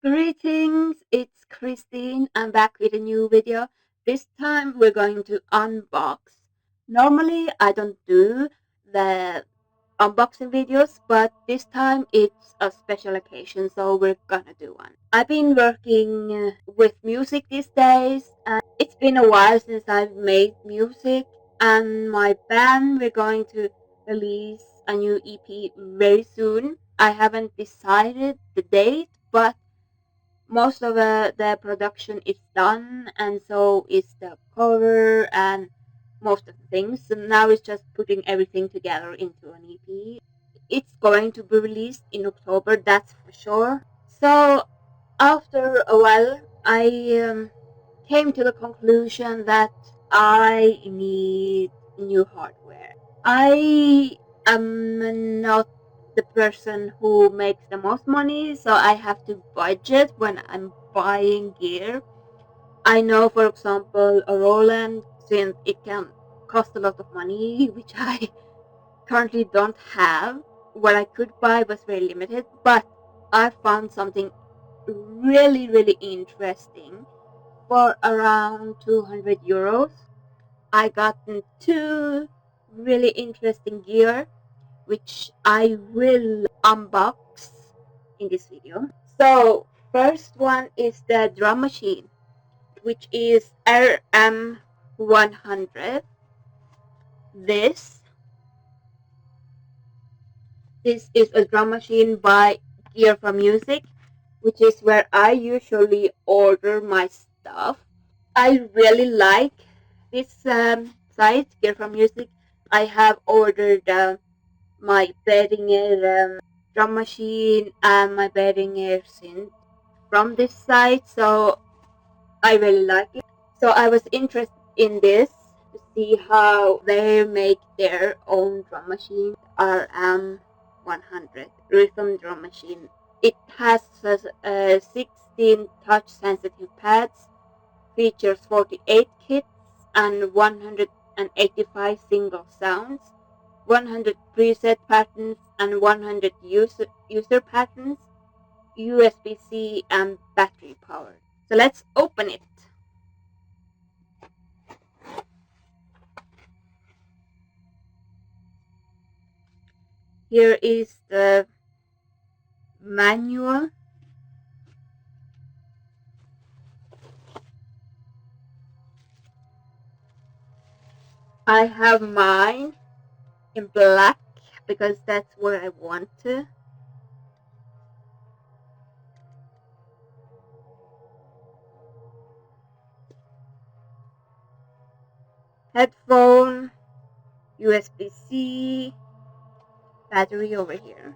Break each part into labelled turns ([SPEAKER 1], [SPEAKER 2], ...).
[SPEAKER 1] Greetings, it's Christine. I'm back with a new video. This time we're going to unbox. Normally I don't do the unboxing videos, but this time it's a special occasion, so we're gonna do one. I've been working with music these days, and it's been a while since I've made music, and my band, we're going to release a new EP very soon. I haven't decided the date, but most of the production is done, and so is the cover and most of the things. So now it's just putting everything together into an EP. It's going to be released in October, that's for sure. So after a while, I came to the conclusion that I need new hardware. I am not the person who makes the most money, so I have to budget when I'm buying gear. I know, for example, a Roland synth, it can cost a lot of money, which I currently don't have. What I could buy was very limited, but I found something really interesting for around 200 euros. I got two really interesting gear, which I will unbox in this video. So first one is the drum machine, which is RM-100. This this is a drum machine by Gear for Music, which is where I usually order my stuff. I really like this site, Gear for Music. I have ordered my Behringer drum machine and my Behringer synth from this site, so I really like it. So I was interested in this to see how they make their own drum machine, RM-100 rhythm drum machine. It has 16 touch sensitive pads, features 48 kits and 185 single sounds, 100 preset patterns and 100 user patterns, USB-C and battery powered. So let's open it. Here is the manual. I have mine in black because that's what I want to. Headphone, USB-C, battery over here.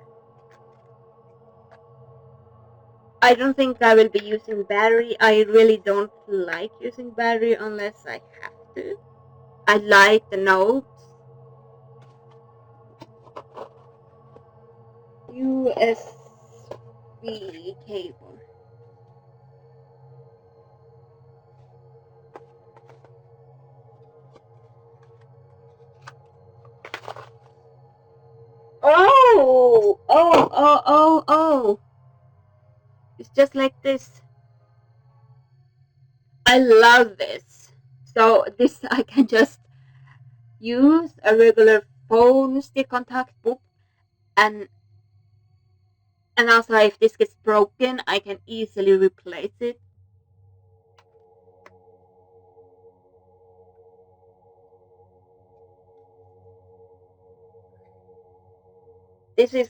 [SPEAKER 1] I don't think I will be using battery. I really don't like using battery unless I have to. I like the notes. USB cable. Oh! It's just like this. I love this. So this I can just use a regular phone stick contact book, and also if this gets broken I can easily replace it. This is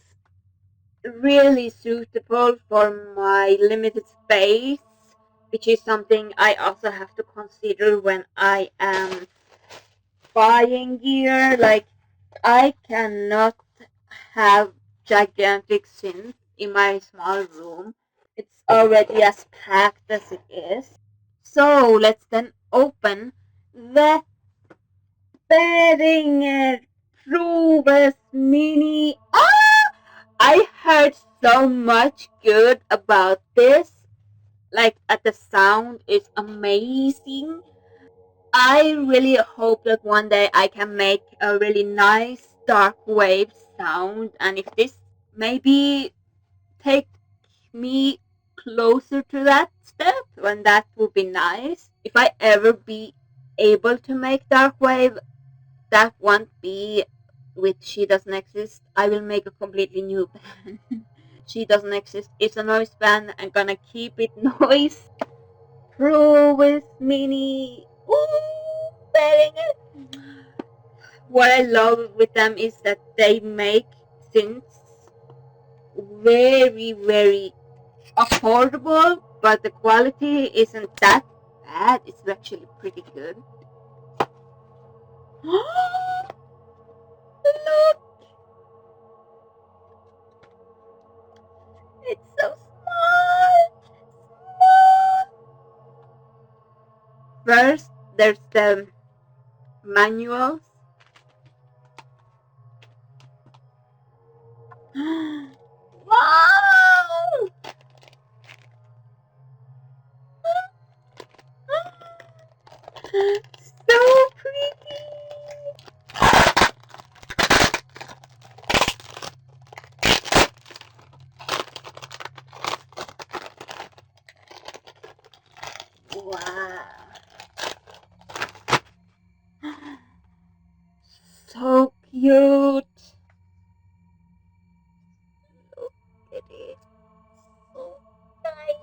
[SPEAKER 1] really suitable for my limited space, which is something I also have to consider when I am buying gear. Like, I cannot have gigantic synths in my small room. It's already as packed as it is. So let's then open the Behringer Pro Mini. I heard so much good about this. Like, the sound is amazing. I really hope that one day I can make a really nice dark wave sound, and if this maybe take me closer to that step, and that would be nice. If I ever be able to make dark wave, that won't be with She Doesn't Exist. I will make a completely new band. She Doesn't Exist. It's a noise band. I'm gonna keep it noise. Pro with mini. Ooh, Behringer. What I love with them is that they make synths very, very affordable, but the quality isn't that bad. It's actually pretty good. Look! It's so small! First, there's the manuals. Wow! So pretty! Wow! So cute! Look at it! So tiny!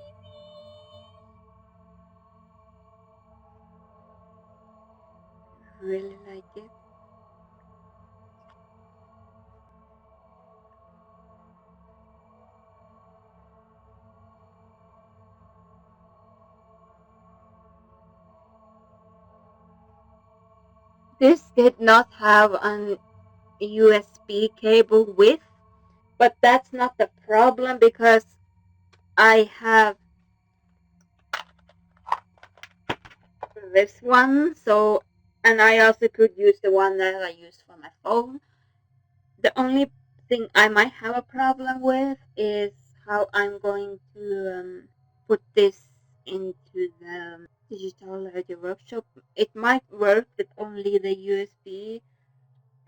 [SPEAKER 1] I really like it. This did not have an USB cable with, but that's not the problem because I have this one, so, and I also could use the one that I use for my phone. The only thing I might have a problem with is how I'm going to put this into the digital audio workshop. It might work with only the USB.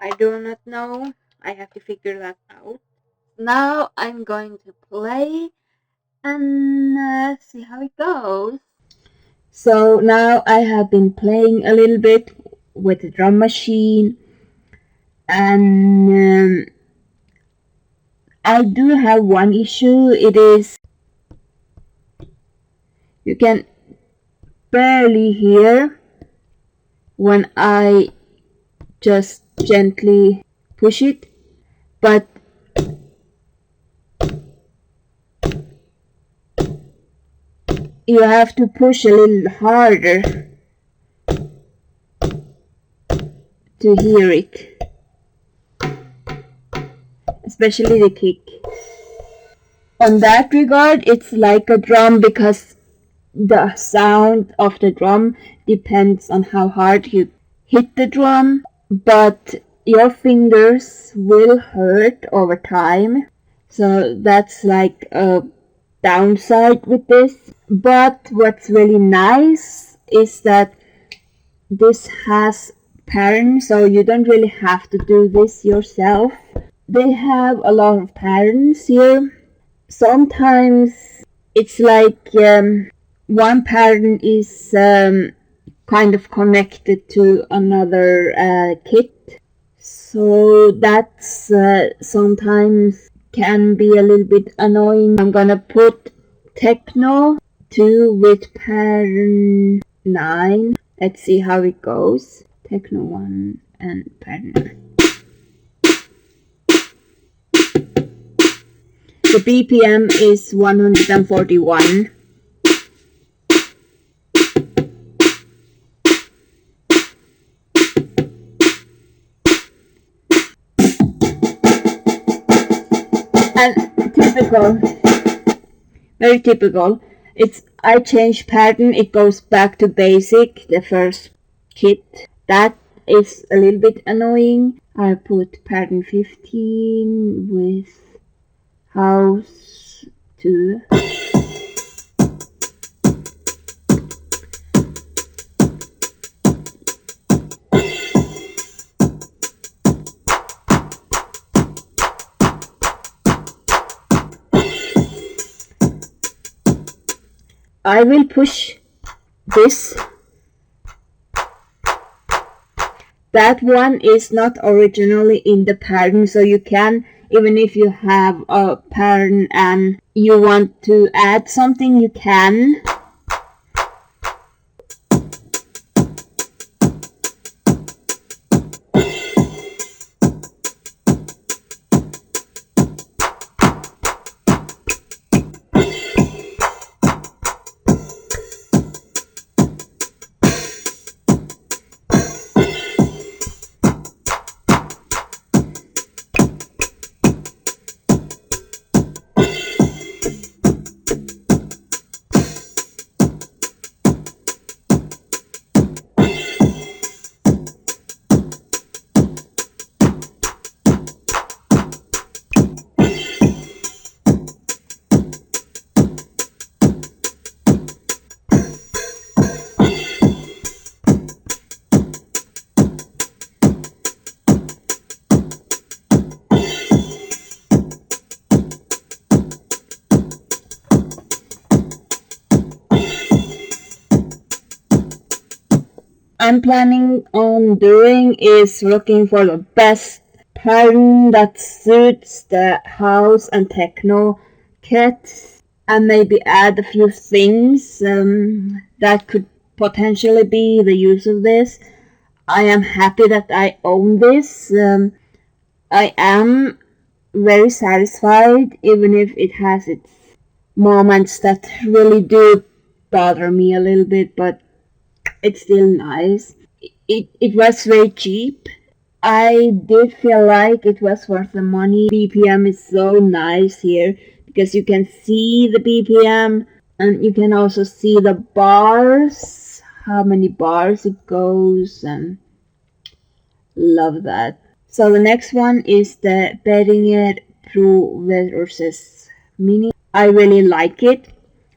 [SPEAKER 1] I do not know. I have to figure that out. Now I'm going to play and see how it goes. So now I have been playing a little bit with the drum machine, and I do have one issue. It is you can barely hear when I just gently push it, but you have to push a little harder to hear it, especially the kick. On that regard, it's like a drum because the sound of the drum depends on how hard you hit the drum, but your fingers will hurt over time. So that's like a downside with this. But what's really nice is that this has patterns, so you don't really have to do this yourself. They have a lot of patterns here. Sometimes it's like one pattern is kind of connected to another kit, so that's sometimes can be a little bit annoying. I'm gonna put techno 2 with pattern 9. Let's see how it goes. Techno 1 and pattern 9. The BPM is 141. And typical, very typical. I change pattern, it goes back to basic, the first kit. That is a little bit annoying. I put pattern 15 with house 2. I will push this. That one is not originally in the pattern, so you can, even if you have a pattern and you want to add something, you can. I'm planning on doing is looking for the best pattern that suits the house and techno kits and maybe add a few things that could potentially be the use of this. I am happy that I own this. I am very satisfied, even if it has its moments that really do bother me a little bit, but it's still nice. It was very cheap. I did feel like it was worth the money. BPM is so nice here because you can see the BPM and you can also see the bars, how many bars it goes, and love that. So the next one is the Behringer Pro versus Mini. I really like it.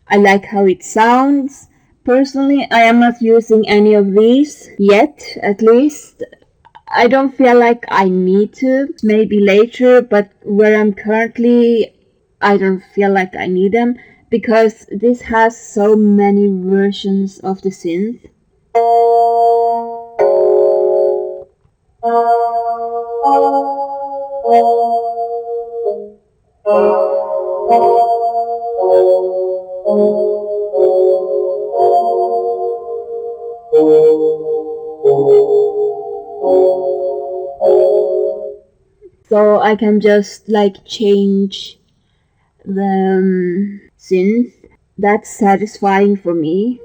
[SPEAKER 1] I like how it sounds. Personally, I am not using any of these yet, at least. I don't feel like I need to, maybe later, but where I'm currently, I don't feel like I need them because this has so many versions of the synth. So I can just like change the synth. That's satisfying for me.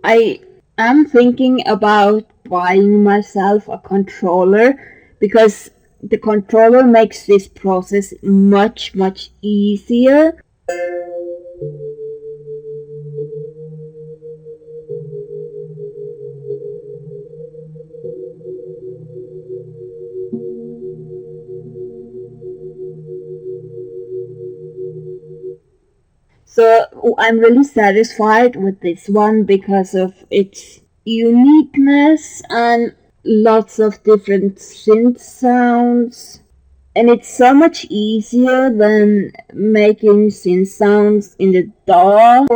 [SPEAKER 1] I am thinking about buying myself a controller because the controller makes this process much easier. So I'm really satisfied with this one because of its uniqueness and lots of different synth sounds. And it's so much easier than making synth sounds in the DAW.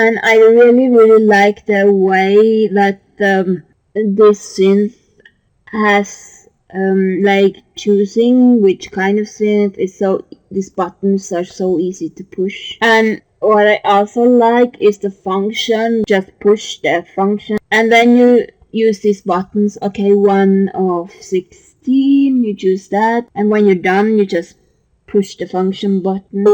[SPEAKER 1] and I really like the way that this synth has like choosing which kind of synth is so these buttons are so easy to push. And what I also like is the function. Just push the function and then you use these buttons. Okay, 1 of 16, you choose that, and when you're done you just push the function button.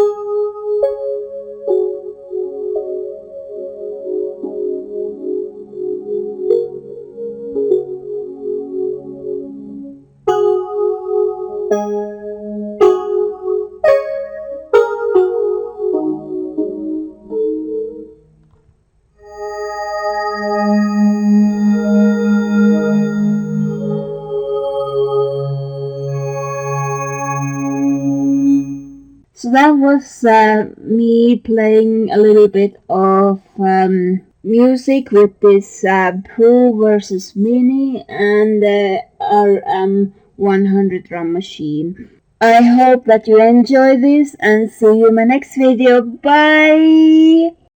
[SPEAKER 1] So that was me playing a little bit of music with this Pro versus Mini and the RM-100 drum machine. I hope that you enjoy this and see you in my next video. Bye!